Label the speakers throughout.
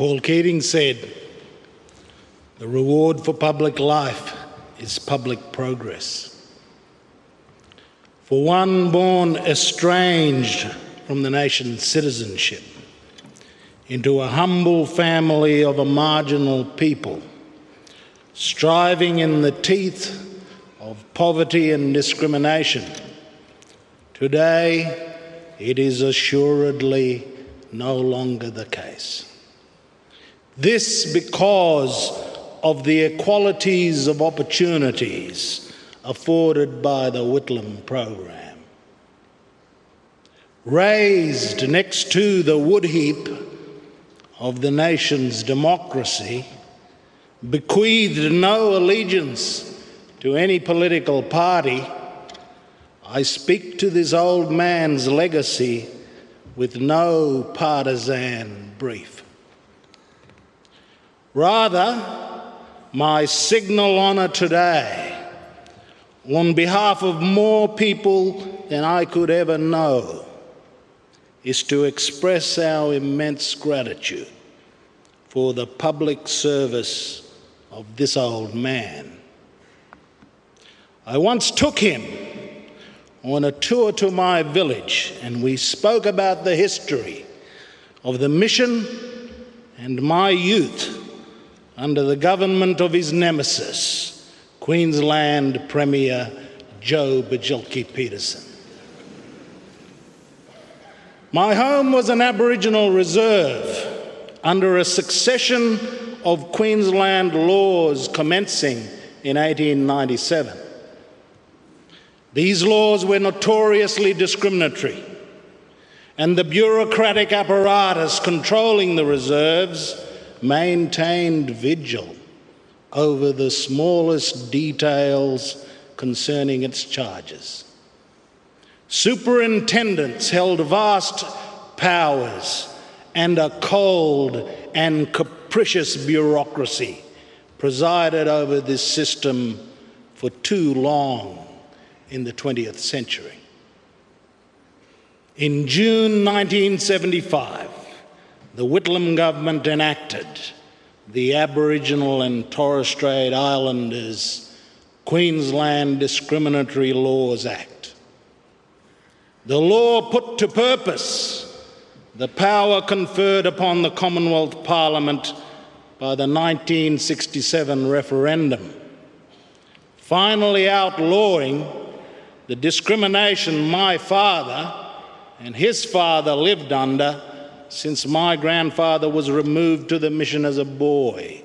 Speaker 1: Paul Keating said, "The reward for public life is public progress." For one born estranged from the nation's citizenship into a humble family of a marginal people, striving in the teeth of poverty and discrimination, today it is assuredly no longer the case. This because of the equalities of opportunities afforded by the Whitlam program. Raised next to the wood heap of the nation's democracy, bequeathed no allegiance to any political party, I speak to this old man's legacy with no partisan brief. Rather, my signal honour today, on behalf of more people than I could ever know, is to express our immense gratitude for the public service of this old man. I once took him on a tour to my village, and we spoke about the history of the mission and my youth under the government of his nemesis, Queensland Premier Joe Bjelke-Petersen. My home was an Aboriginal reserve under a succession of Queensland laws commencing in 1897. These laws were notoriously discriminatory, and the bureaucratic apparatus controlling the reserves maintained vigil over the smallest details concerning its charges. Superintendents held vast powers, and a cold and capricious bureaucracy presided over this system for too long in the 20th century. In June 1975, the Whitlam government enacted the Aboriginal and Torres Strait Islanders Queensland Discriminatory Laws Act. The law put to purpose the power conferred upon the Commonwealth Parliament by the 1967 referendum, finally outlawing the discrimination my father and his father lived under since my grandfather was removed to the mission as a boy,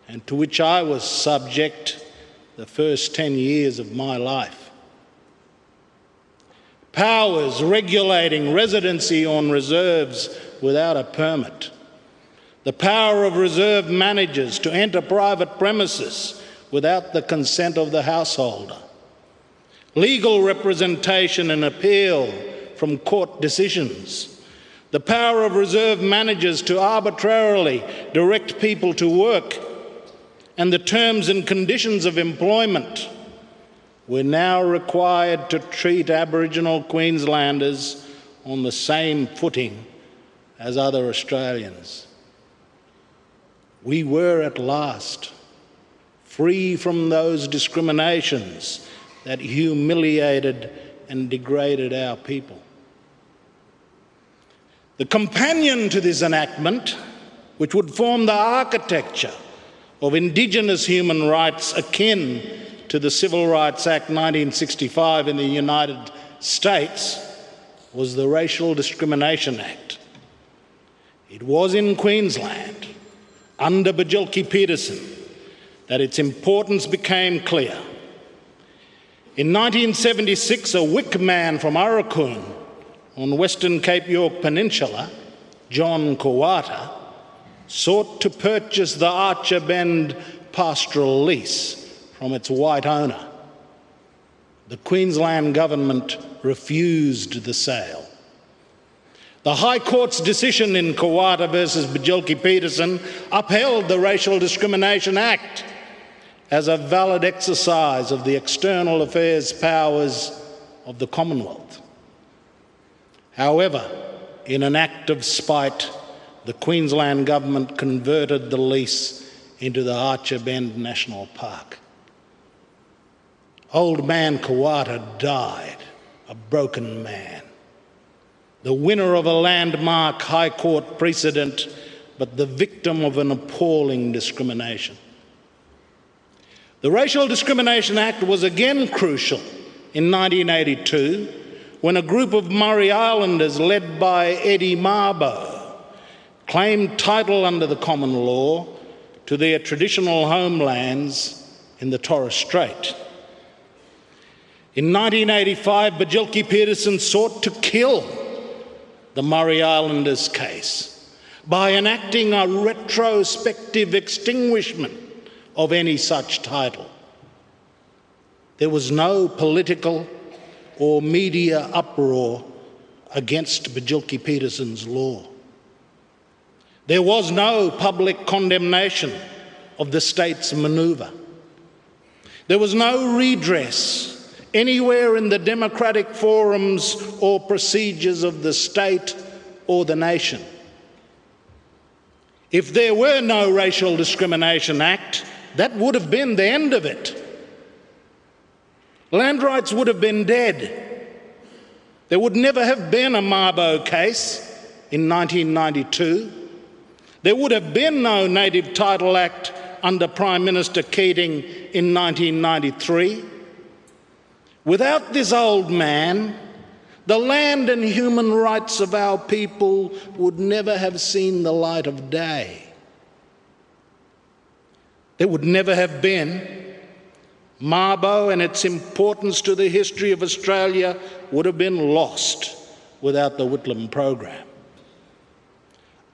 Speaker 1: and to which I was subject the first 10 years of my life. Powers regulating residency on reserves without a permit. The power of reserve managers to enter private premises without the consent of the householder. Legal representation and appeal from court decisions. The power of reserve managers to arbitrarily direct people to work, and the terms and conditions of employment. We're now required to treat Aboriginal Queenslanders on the same footing as other Australians. We were at last free from those discriminations that humiliated and degraded our people. The companion to this enactment, which would form the architecture of indigenous human rights akin to the Civil Rights Act 1965 in the United States, was the Racial Discrimination Act. It was in Queensland, under Bjelke-Petersen, that its importance became clear. In 1976, a Wik man from Arakoon on Western Cape York Peninsula, John Kawata, sought to purchase the Archer Bend pastoral lease from its white owner. The Queensland government refused the sale. The High Court's decision in Kawata versus Bjelke-Petersen upheld the Racial Discrimination Act as a valid exercise of the external affairs powers of the Commonwealth. However, in an act of spite, the Queensland government converted the lease into the Archer Bend National Park. Old man Kawata died, a broken man, the winner of a landmark High Court precedent, but the victim of an appalling discrimination. The Racial Discrimination Act was again crucial in 1982 when a group of Murray Islanders led by Eddie Mabo claimed title under the common law to their traditional homelands in the Torres Strait. In 1985, Bajilki Peterson sought to kill the Murray Islanders case by enacting a retrospective extinguishment of any such title. There was no political or media uproar against Bajilki Peterson's law. There was no public condemnation of the state's manoeuvre. There was no redress anywhere in the democratic forums or procedures of the state or the nation. If there were no Racial Discrimination Act, that would have been the end of it. Land rights would have been dead. There would never have been a Mabo case in 1992. There would have been no Native Title Act under Prime Minister Keating in 1993. Without this old man, the land and human rights of our people would never have seen the light of day. There would never have been Mabo, and its importance to the history of Australia would have been lost without the Whitlam program.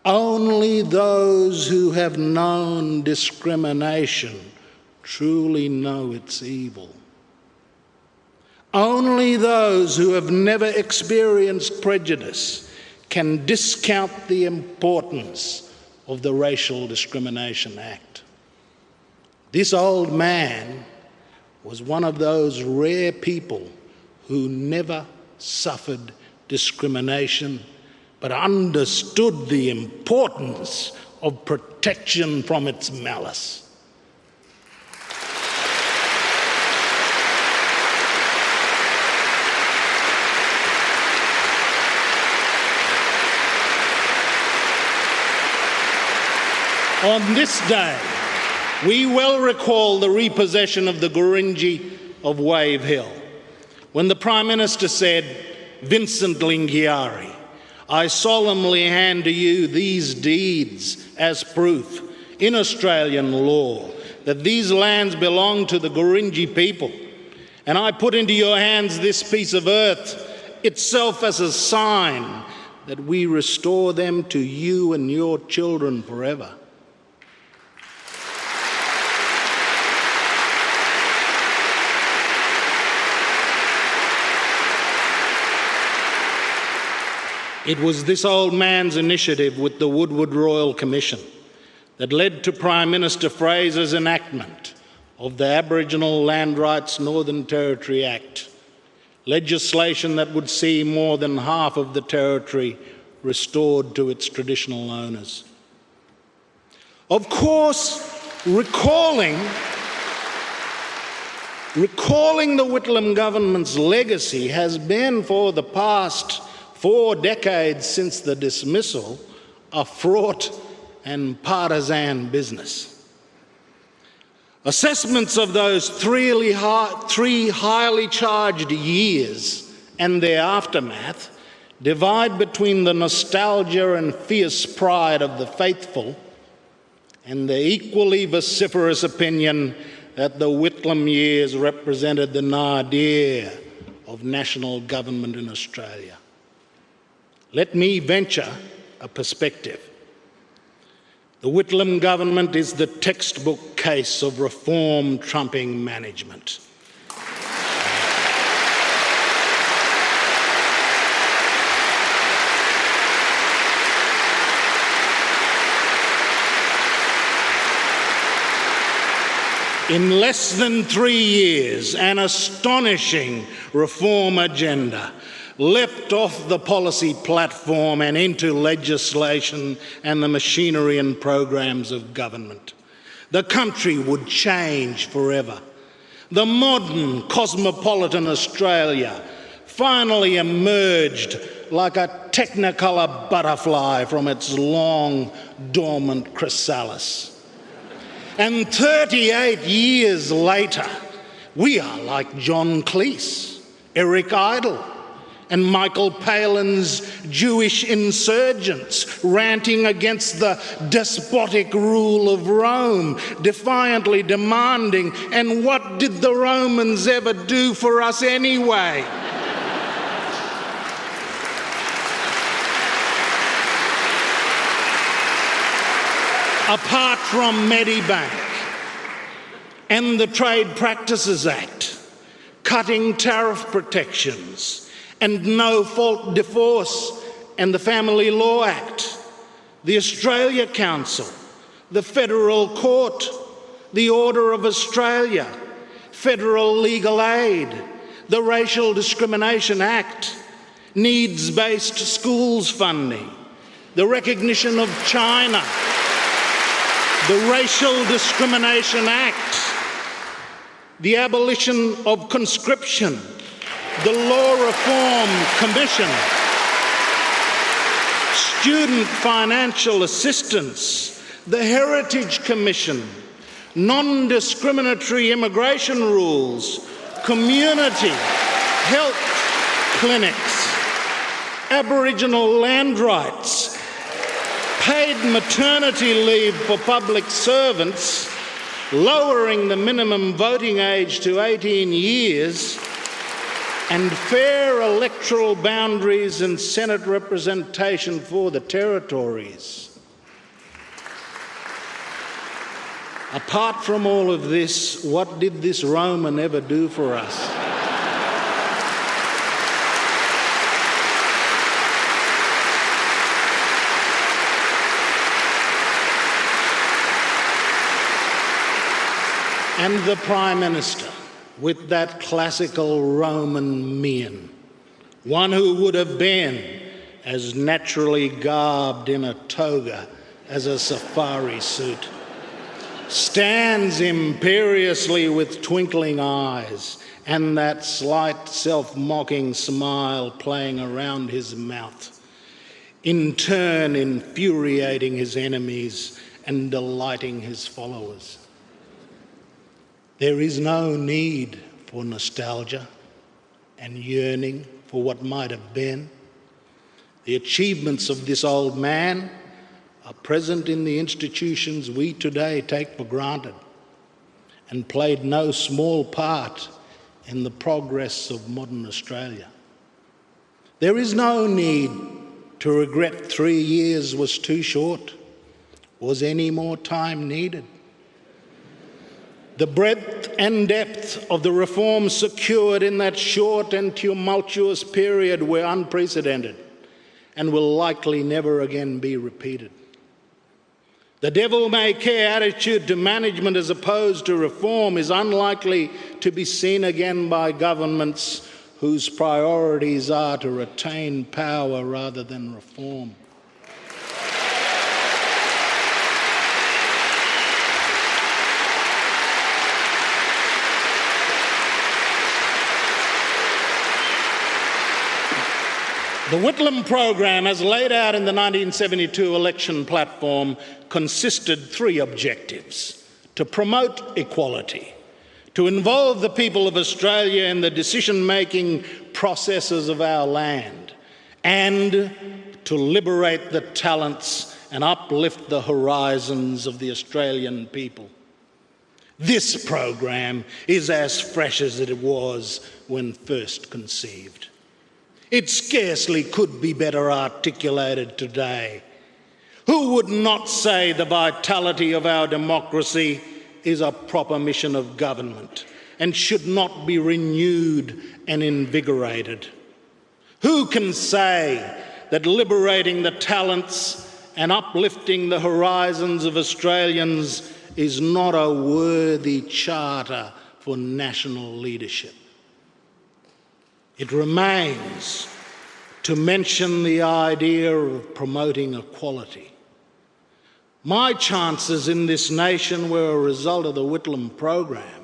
Speaker 1: Only those who have known discrimination truly know its evil. Only those who have never experienced prejudice can discount the importance of the Racial Discrimination Act. This old man was one of those rare people who never suffered discrimination but understood the importance of protection from its malice. On this day, we well recall the repossession of the Gurindji of Wave Hill, when the Prime Minister said, "Vincent Lingiari, I solemnly hand to you these deeds as proof in Australian law that these lands belong to the Gurindji people, and I put into your hands this piece of earth itself as a sign that we restore them to you and your children forever." It was this old man's initiative with the Woodward Royal Commission that led to Prime Minister Fraser's enactment of the Aboriginal Land Rights Northern Territory Act, legislation that would see more than half of the territory restored to its traditional owners. Of course, recalling the Whitlam government's legacy has been, for the past 4 decades since the dismissal, a fraught and partisan business. Assessments of those three highly charged years and their aftermath divide between the nostalgia and fierce pride of the faithful and the equally vociferous opinion that the Whitlam years represented the nadir of national government in Australia. Let me venture a perspective. The Whitlam government is the textbook case of reform trumping management. In less than 3 years, an astonishing reform agenda leapt off the policy platform and into legislation and the machinery and programs of government, the country would change forever. The modern cosmopolitan Australia finally emerged like a technicolor butterfly from its long dormant chrysalis. And 38 years later, we are like John Cleese, Eric Idle, and Michael Palin's Jewish insurgents ranting against the despotic rule of Rome, defiantly demanding, "And what did the Romans ever do for us anyway?" Apart from Medibank and the Trade Practices Act, cutting tariff protections, and no-fault divorce and the Family Law Act, the Australia Council, the Federal Court, the Order of Australia, federal legal aid, the Racial Discrimination Act, needs-based schools funding, the recognition of China, the Racial Discrimination Act, the abolition of conscription, the Law Reform Commission, student financial assistance, the Heritage Commission, non-discriminatory immigration rules, community health clinics, Aboriginal land rights, paid maternity leave for public servants, lowering the minimum voting age to 18 years, and fair electoral boundaries and Senate representation for the territories. Apart from all of this, what did this Roman ever do for us? And the Prime Minister, with that classical Roman mien, one who would have been as naturally garbed in a toga as a safari suit, stands imperiously with twinkling eyes and that slight self-mocking smile playing around his mouth, in turn infuriating his enemies and delighting his followers. There is no need for nostalgia and yearning for what might have been. The achievements of this old man are present in the institutions we today take for granted and played no small part in the progress of modern Australia. There is no need to regret 3 years was too short. Was any more time needed? The breadth and depth of the reforms secured in that short and tumultuous period were unprecedented and will likely never again be repeated. The devil-may-care attitude to management as opposed to reform is unlikely to be seen again by governments whose priorities are to retain power rather than reform. The Whitlam program, as laid out in the 1972 election platform, consisted 3 objectives: to promote equality, to involve the people of Australia in the decision-making processes of our land, and to liberate the talents and uplift the horizons of the Australian people. This program is as fresh as it was when first conceived. It scarcely could be better articulated today. Who would not say the vitality of our democracy is a proper mission of government and should not be renewed and invigorated? Who can say that liberating the talents and uplifting the horizons of Australians is not a worthy charter for national leadership? It remains to mention the idea of promoting equality. My chances in this nation were a result of the Whitlam program.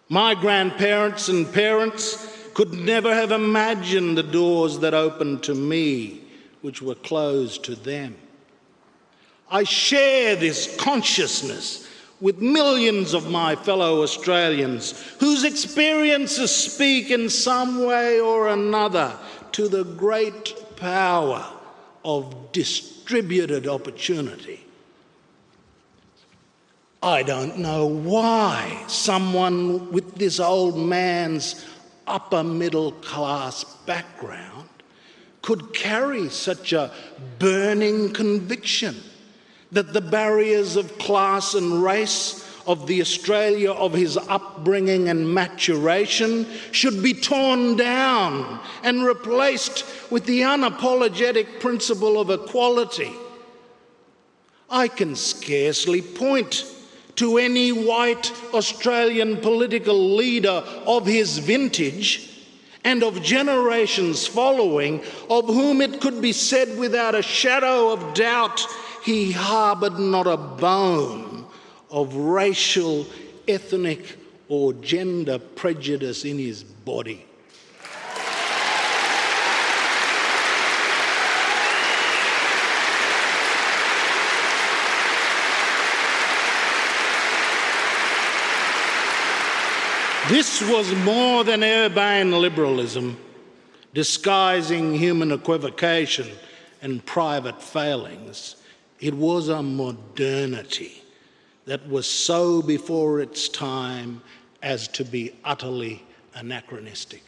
Speaker 1: My grandparents and parents could never have imagined the doors that opened to me, which were closed to them. I share this consciousness with millions of my fellow Australians whose experiences speak in some way or another to the great power of distributed opportunity. I don't know why someone with this old man's upper middle class background could carry such a burning conviction that the barriers of class and race of the Australia of his upbringing and maturation should be torn down and replaced with the unapologetic principle of equality. I can scarcely point to any white Australian political leader of his vintage and of generations following, of whom it could be said without a shadow of doubt he harboured not a bone of racial, ethnic or gender prejudice in his body. This was more than urbane liberalism, disguising human equivocation and private failings. It was a modernity that was so before its time as to be utterly anachronistic.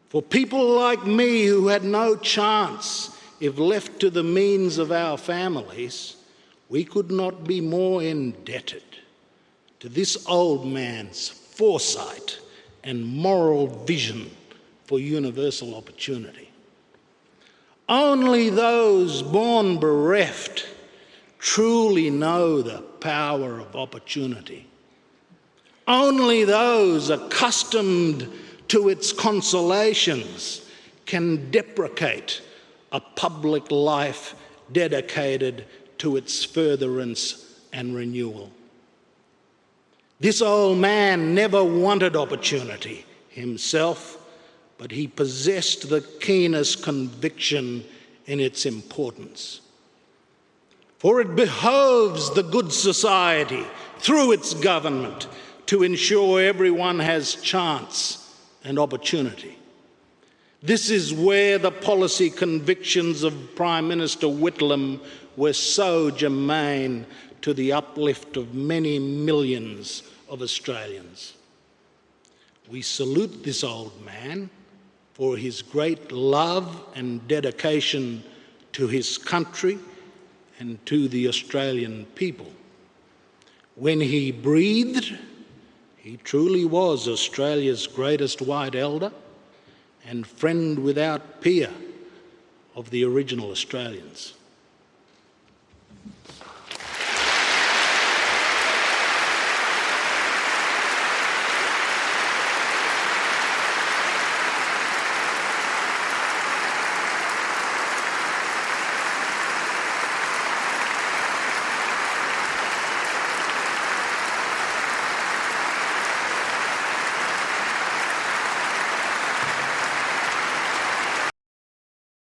Speaker 1: For people like me who had no chance if left to the means of our families, we could not be more indebted to this old man's foresight and moral vision for universal opportunity. Only those born bereft truly know the power of opportunity. Only those accustomed to its consolations can deprecate a public life dedicated to its furtherance and renewal. This old man never wanted opportunity himself, but he possessed the keenest conviction in its importance. For it behoves the good society, through its government, to ensure everyone has chance and opportunity. This is where the policy convictions of Prime Minister Whitlam were so germane to the uplift of many millions of Australians. We salute this old man for his great love and dedication to his country and to the Australian people. When he breathed, he truly was Australia's greatest white elder and friend without peer of the original Australians.